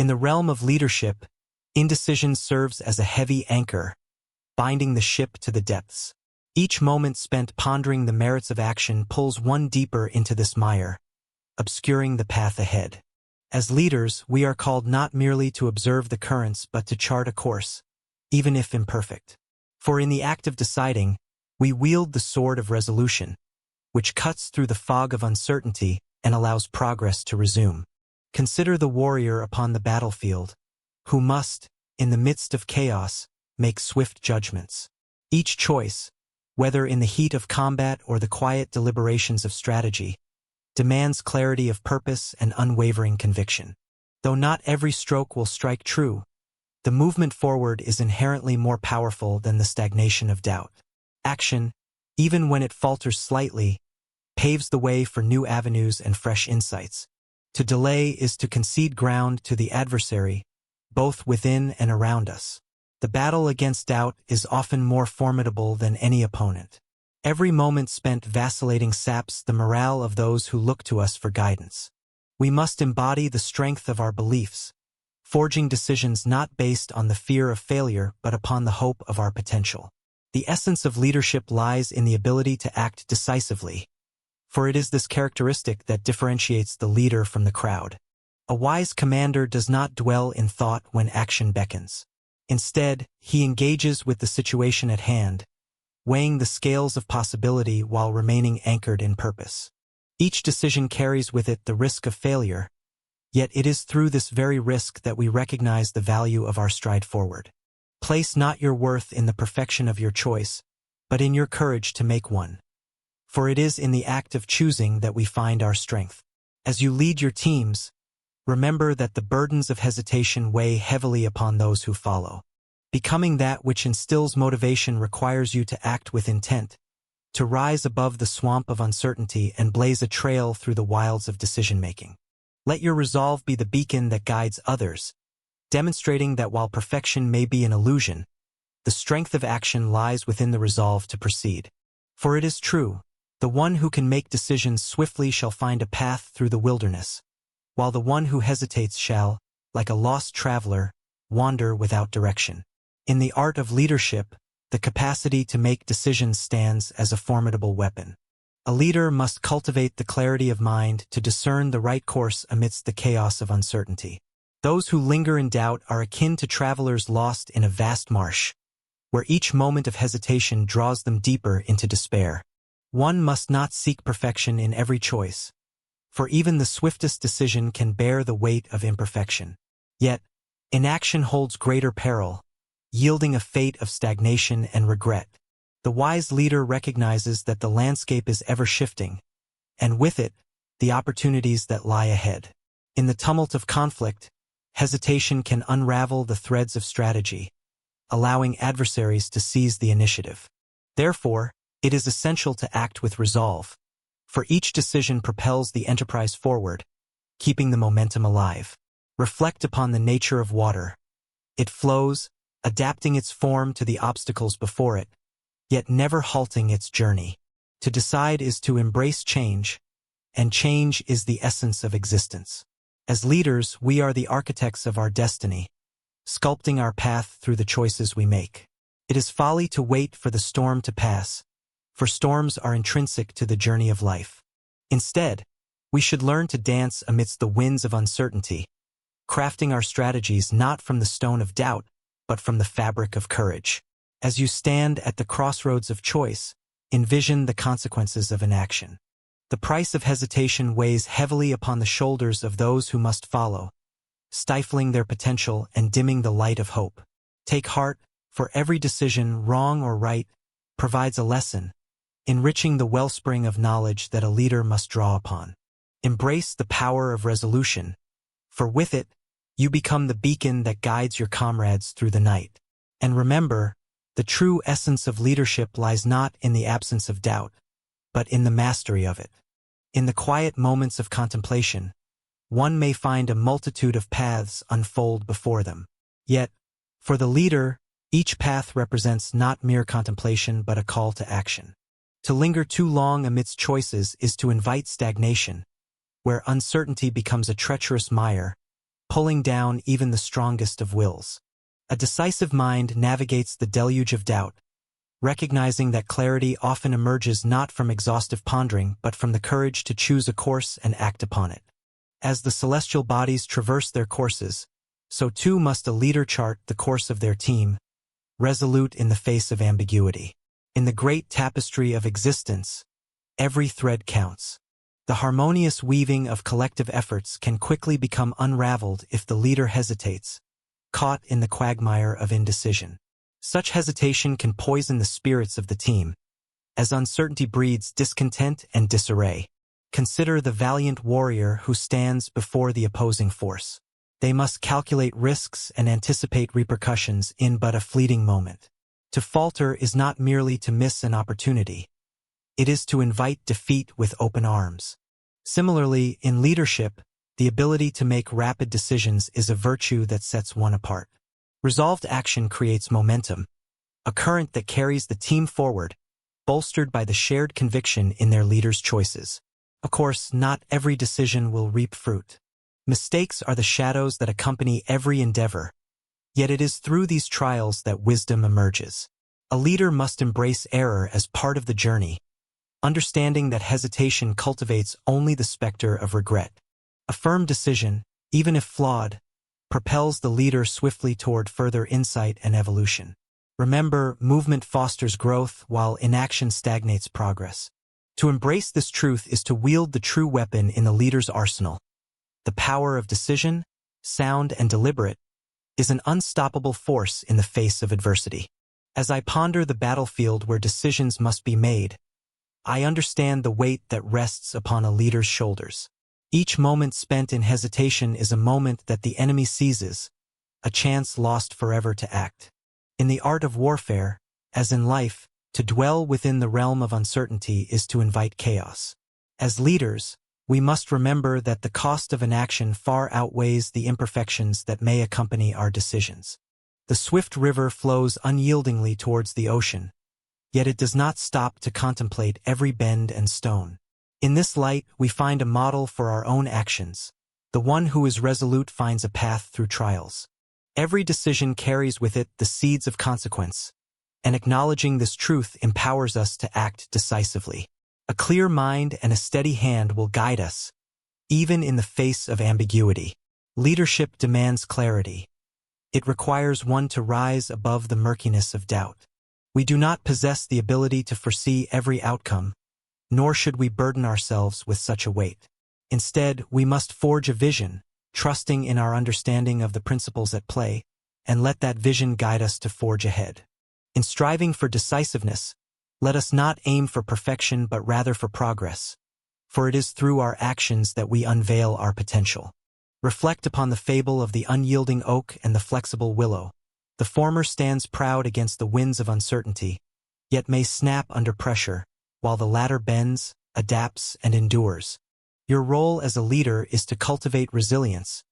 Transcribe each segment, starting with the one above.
In the realm of leadership, indecision serves as a heavy anchor, binding the ship to the depths. Each moment spent pondering the merits of action pulls one deeper into this mire, obscuring the path ahead. As leaders, we are called not merely to observe the currents but to chart a course, even if imperfect. For in the act of deciding, we wield the sword of resolution, which cuts through the fog of uncertainty and allows progress to resume. Consider the warrior upon the battlefield, who must, in the midst of chaos, make swift judgments. Each choice, whether in the heat of combat or the quiet deliberations of strategy, demands clarity of purpose and unwavering conviction. Though not every stroke will strike true, the movement forward is inherently more powerful than the stagnation of doubt. Action, even when it falters slightly, paves the way for new avenues and fresh insights. To delay is to concede ground to the adversary, both within and around us. The battle against doubt is often more formidable than any opponent. Every moment spent vacillating saps the morale of those who look to us for guidance. We must embody the strength of our beliefs, forging decisions not based on the fear of failure but upon the hope of our potential. The essence of leadership lies in the ability to act decisively, for it is this characteristic that differentiates the leader from the crowd. A wise commander does not dwell in thought when action beckons. Instead, he engages with the situation at hand, weighing the scales of possibility while remaining anchored in purpose. Each decision carries with it the risk of failure, yet it is through this very risk that we recognize the value of our stride forward. Place not your worth in the perfection of your choice, but in your courage to make one. For it is in the act of choosing that we find our strength. As you lead your teams, remember that the burdens of hesitation weigh heavily upon those who follow. Becoming that which instills motivation requires you to act with intent, to rise above the swamp of uncertainty and blaze a trail through the wilds of decision-making. Let your resolve be the beacon that guides others, demonstrating that while perfection may be an illusion, the strength of action lies within the resolve to proceed. For it is true, the one who can make decisions swiftly shall find a path through the wilderness, while the one who hesitates shall, like a lost traveler, wander without direction. In the art of leadership, the capacity to make decisions stands as a formidable weapon. A leader must cultivate the clarity of mind to discern the right course amidst the chaos of uncertainty. Those who linger in doubt are akin to travelers lost in a vast marsh, where each moment of hesitation draws them deeper into despair. One must not seek perfection in every choice, for even the swiftest decision can bear the weight of imperfection. Yet, inaction holds greater peril, yielding a fate of stagnation and regret. The wise leader recognizes that the landscape is ever shifting, and with it, the opportunities that lie ahead. In the tumult of conflict, hesitation can unravel the threads of strategy, allowing adversaries to seize the initiative. Therefore, it is essential to act with resolve, for each decision propels the enterprise forward, keeping the momentum alive. Reflect upon the nature of water. It flows, adapting its form to the obstacles before it, yet never halting its journey. To decide is to embrace change, and change is the essence of existence. As leaders, we are the architects of our destiny, sculpting our path through the choices we make. It is folly to wait for the storm to pass, for storms are intrinsic to the journey of life. Instead, we should learn to dance amidst the winds of uncertainty, crafting our strategies not from the stone of doubt, but from the fabric of courage. As you stand at the crossroads of choice, envision the consequences of inaction. The price of hesitation weighs heavily upon the shoulders of those who must follow, stifling their potential and dimming the light of hope. Take heart, for every decision, wrong or right, provides a lesson, enriching the wellspring of knowledge that a leader must draw upon. Embrace the power of resolution, for with it, you become the beacon that guides your comrades through the night. And remember, the true essence of leadership lies not in the absence of doubt, but in the mastery of it. In the quiet moments of contemplation, one may find a multitude of paths unfold before them. Yet, for the leader, each path represents not mere contemplation but a call to action. To linger too long amidst choices is to invite stagnation, where uncertainty becomes a treacherous mire, pulling down even the strongest of wills. A decisive mind navigates the deluge of doubt, recognizing that clarity often emerges not from exhaustive pondering but from the courage to choose a course and act upon it. As the celestial bodies traverse their courses, so too must a leader chart the course of their team, resolute in the face of ambiguity. In the great tapestry of existence, every thread counts. The harmonious weaving of collective efforts can quickly become unraveled if the leader hesitates, caught in the quagmire of indecision. Such hesitation can poison the spirits of the team, as uncertainty breeds discontent and disarray. Consider the valiant warrior who stands before the opposing force. They must calculate risks and anticipate repercussions in but a fleeting moment. To falter is not merely to miss an opportunity. It is to invite defeat with open arms. Similarly, in leadership, the ability to make rapid decisions is a virtue that sets one apart. Resolved action creates momentum, a current that carries the team forward, bolstered by the shared conviction in their leader's choices. Of course, not every decision will reap fruit. Mistakes are the shadows that accompany every endeavor, yet it is through these trials that wisdom emerges. A leader must embrace error as part of the journey, understanding that hesitation cultivates only the specter of regret. A firm decision, even if flawed, propels the leader swiftly toward further insight and evolution. Remember, movement fosters growth while inaction stagnates progress. To embrace this truth is to wield the true weapon in the leader's arsenal. The power of decision, sound and deliberate, is an unstoppable force in the face of adversity. As I ponder the battlefield where decisions must be made, I understand the weight that rests upon a leader's shoulders. Each moment spent in hesitation is a moment that the enemy seizes, a chance lost forever to act. In the art of warfare, as in life, to dwell within the realm of uncertainty is to invite chaos. As leaders, we must remember that the cost of inaction far outweighs the imperfections that may accompany our decisions. The swift river flows unyieldingly towards the ocean, yet it does not stop to contemplate every bend and stone. In this light, we find a model for our own actions. The one who is resolute finds a path through trials. Every decision carries with it the seeds of consequence, and acknowledging this truth empowers us to act decisively. A clear mind and a steady hand will guide us, even in the face of ambiguity. Leadership demands clarity. It requires one to rise above the murkiness of doubt. We do not possess the ability to foresee every outcome, nor should we burden ourselves with such a weight. Instead, we must forge a vision, trusting in our understanding of the principles at play, and let that vision guide us to forge ahead. In striving for decisiveness, let us not aim for perfection but rather for progress, for it is through our actions that we unveil our potential. Reflect upon the fable of the unyielding oak and the flexible willow. The former stands proud against the winds of uncertainty, yet may snap under pressure, while the latter bends, adapts, and endures. Your role as a leader is to cultivate resilience,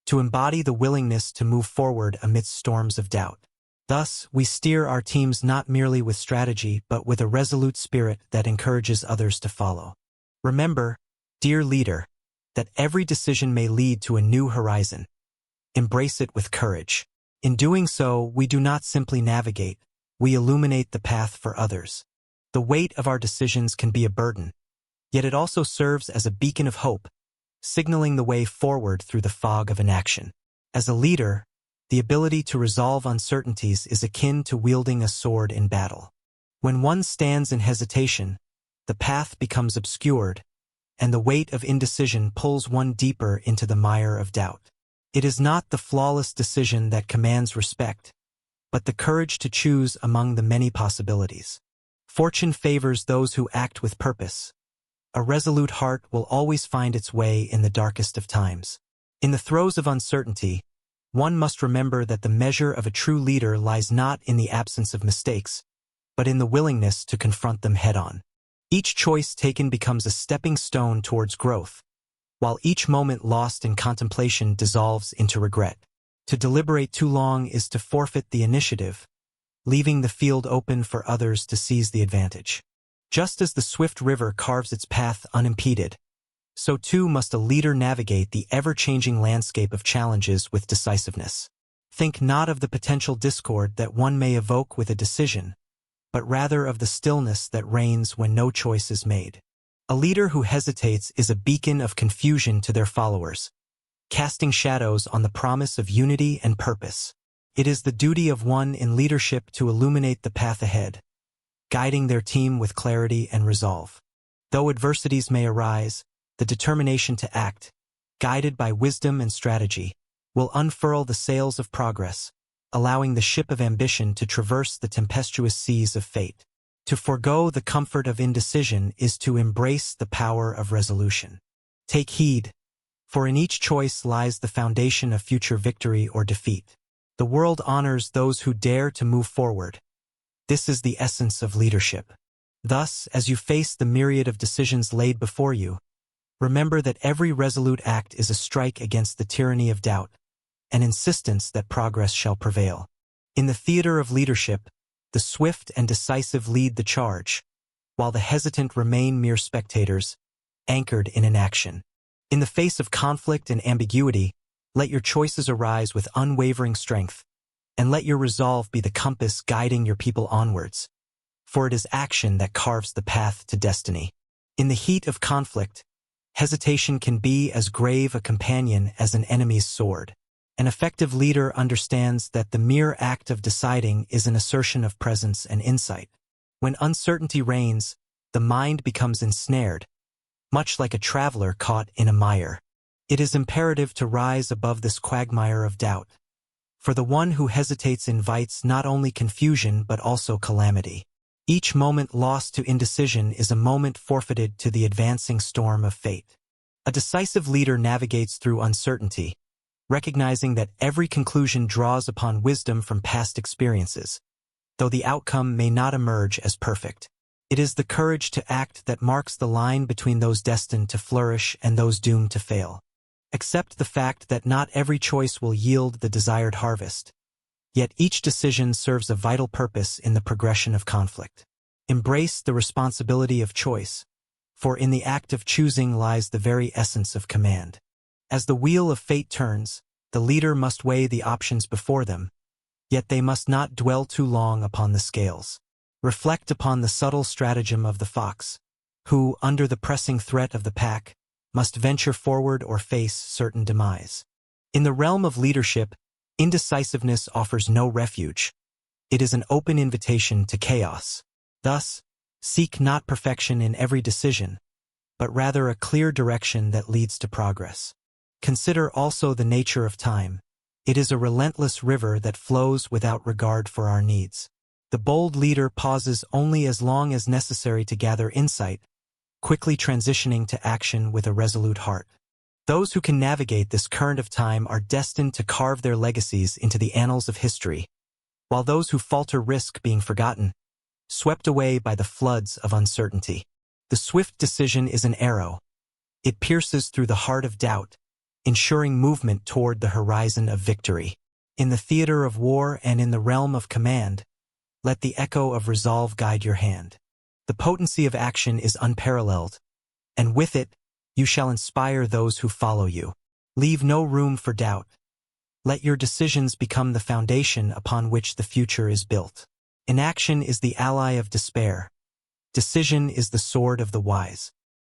to embody the willingness to move forward amidst storms of doubt. Thus, we steer our teams not merely with strategy but with a resolute spirit that encourages others to follow. Remember, dear leader, that every decision may lead to a new horizon. Embrace it with courage. In doing so, we do not simply navigate, we illuminate the path for others. The weight of our decisions can be a burden, yet it also serves as a beacon of hope, signaling the way forward through the fog of inaction. As a leader, the ability to resolve uncertainties is akin to wielding a sword in battle. When one stands in hesitation, the path becomes obscured, and the weight of indecision pulls one deeper into the mire of doubt. It is not the flawless decision that commands respect, but the courage to choose among the many possibilities. Fortune favors those who act with purpose. A resolute heart will always find its way in the darkest of times. In the throes of uncertainty, one must remember that the measure of a true leader lies not in the absence of mistakes, but in the willingness to confront them head-on. Each choice taken becomes a stepping stone towards growth, while each moment lost in contemplation dissolves into regret. To deliberate too long is to forfeit the initiative, leaving the field open for others to seize the advantage. Just as the swift river carves its path unimpeded, so too must a leader navigate the ever-changing landscape of challenges with decisiveness. Think not of the potential discord that one may evoke with a decision, but rather of the stillness that reigns when no choice is made. A leader who hesitates is a beacon of confusion to their followers, casting shadows on the promise of unity and purpose. It is the duty of one in leadership to illuminate the path ahead, guiding their team with clarity and resolve. Though adversities may arise, the determination to act, guided by wisdom and strategy, will unfurl the sails of progress, allowing the ship of ambition to traverse the tempestuous seas of fate. To forego the comfort of indecision is to embrace the power of resolution. Take heed, for in each choice lies the foundation of future victory or defeat. The world honors those who dare to move forward. This is the essence of leadership. Thus, as you face the myriad of decisions laid before you, remember that every resolute act is a strike against the tyranny of doubt, an insistence that progress shall prevail. In the theater of leadership, the swift and decisive lead the charge, while the hesitant remain mere spectators, anchored in inaction. In the face of conflict and ambiguity, let your choices arise with unwavering strength, and let your resolve be the compass guiding your people onwards, for it is action that carves the path to destiny. In the heat of conflict, hesitation can be as grave a companion as an enemy's sword. An effective leader understands that the mere act of deciding is an assertion of presence and insight. When uncertainty reigns, the mind becomes ensnared, much like a traveler caught in a mire. It is imperative to rise above this quagmire of doubt, for the one who hesitates invites not only confusion but also calamity. Each moment lost to indecision is a moment forfeited to the advancing storm of fate. A decisive leader navigates through uncertainty, recognizing that every conclusion draws upon wisdom from past experiences, though the outcome may not emerge as perfect. It is the courage to act that marks the line between those destined to flourish and those doomed to fail. Accept the fact that not every choice will yield the desired harvest, yet each decision serves a vital purpose in the progression of conflict. Embrace the responsibility of choice, for in the act of choosing lies the very essence of command. As the wheel of fate turns, the leader must weigh the options before them, yet they must not dwell too long upon the scales. Reflect upon the subtle stratagem of the fox, who, under the pressing threat of the pack, must venture forward or face certain demise. In the realm of leadership, indecisiveness offers no refuge. It is an open invitation to chaos. Thus, seek not perfection in every decision, but rather a clear direction that leads to progress. Consider also the nature of time. It is a relentless river that flows without regard for our needs. The bold leader pauses only as long as necessary to gather insight, quickly transitioning to action with a resolute heart. Those who can navigate this current of time are destined to carve their legacies into the annals of history, while those who falter risk being forgotten, swept away by the floods of uncertainty. The swift decision is an arrow. It pierces through the heart of doubt, ensuring movement toward the horizon of victory. In the theater of war and in the realm of command, let the echo of resolve guide your hand. The potency of action is unparalleled, and with it, you shall inspire those who follow you. Leave no room for doubt. Let your decisions become the foundation upon which the future is built. Inaction is the ally of despair. Decision is the sword of the wise.